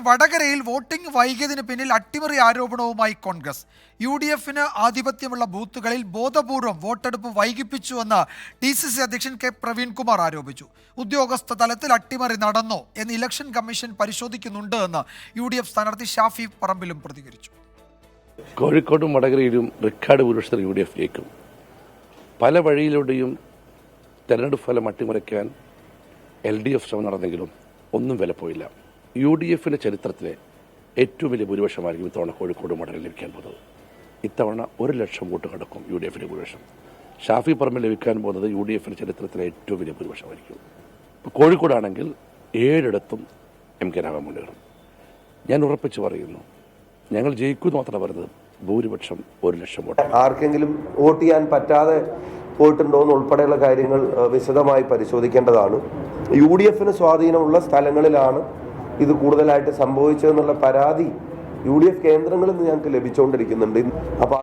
അതേസമയം വടകരയിൽ വോട്ടിംഗ് വൈകിയതിന് പിന്നിൽ അട്ടിമറി ആരോപണവുമായി കോൺഗ്രസ്. UDFന് ആധിപത്യമുള്ള ബൂത്തുകളിൽ ബോധപൂർവം വോട്ടെടുപ്പ് വൈകിപ്പിച്ചുവെന്ന് DCC അധ്യക്ഷൻ കെ പ്രവീൺകുമാർ ആരോപിച്ചു. ഉദ്യോഗസ്ഥ തലത്തിൽ അട്ടിമറി നടന്നോ എന്ന് ഇലക്ഷൻ കമ്മീഷൻ പരിശോധിക്കുന്നുണ്ട് എന്ന് UDF സ്ഥാനാർത്ഥി ഷാഫി പറമ്പിലും പ്രതികരിച്ചു. കോഴിക്കോടും വടകരയിലും റെക്കോർഡ് ഭൂരിപക്ഷത്തിൽ UDF ജയിക്കും. പല വഴിയിലൂടെയും തെരഞ്ഞെടുപ്പ് ഫലം അട്ടിമറിക്കാൻ LDF ശ്രമം നടന്നെങ്കിലും ഒന്നും വിലപ്പോയില്ല. UDFന്റെ ചരിത്രത്തിലെ ഏറ്റവും വലിയ ഭൂരിപക്ഷമായിരിക്കും ഇത്തവണ കോഴിക്കോട് വടകരയിൽ ലഭിക്കാൻ പോകുന്നത്. ഇത്തവണ 1 ലക്ഷം വോട്ട് കടക്കും UDFന്റെ ഭൂരിപക്ഷം. ഷാഫി പറമ്പിൽ ലഭിക്കാൻ പോകുന്നത് UDFന്റെ ചരിത്രത്തിലെ ഏറ്റവും വലിയ ഭൂരിപക്ഷമായിരിക്കും. ഇപ്പോൾ കോഴിക്കോടാണെങ്കിൽ 7 ഇടത്തും MK രാഘവൻ മുന്നേറും. ഞാൻ ഉറപ്പിച്ച് പറയുന്നു, ഞങ്ങൾ ജയിക്കുമെന്ന് മാത്രമാണ് പറയുന്നത്. ഭൂരിപക്ഷം 1 ലക്ഷം വോട്ട്. ആർക്കെങ്കിലും വോട്ട് ചെയ്യാൻ പറ്റാതെ പോയിട്ടുണ്ടോ എന്നുൾപ്പെടെയുള്ള കാര്യങ്ങൾ വിശദമായി പരിശോധിക്കേണ്ടതാണ്. UDFന് സ്വാധീനമുള്ള സ്ഥലങ്ങളിലാണ് ഇത് കൂടുതലായിട്ട് സംഭവിച്ചതെന്നുള്ള പരാതി UDF കേന്ദ്രങ്ങളിൽ നിന്ന് ഞങ്ങൾക്ക് ലഭിച്ചുകൊണ്ടിരിക്കുന്നുണ്ട്. അപ്പോൾ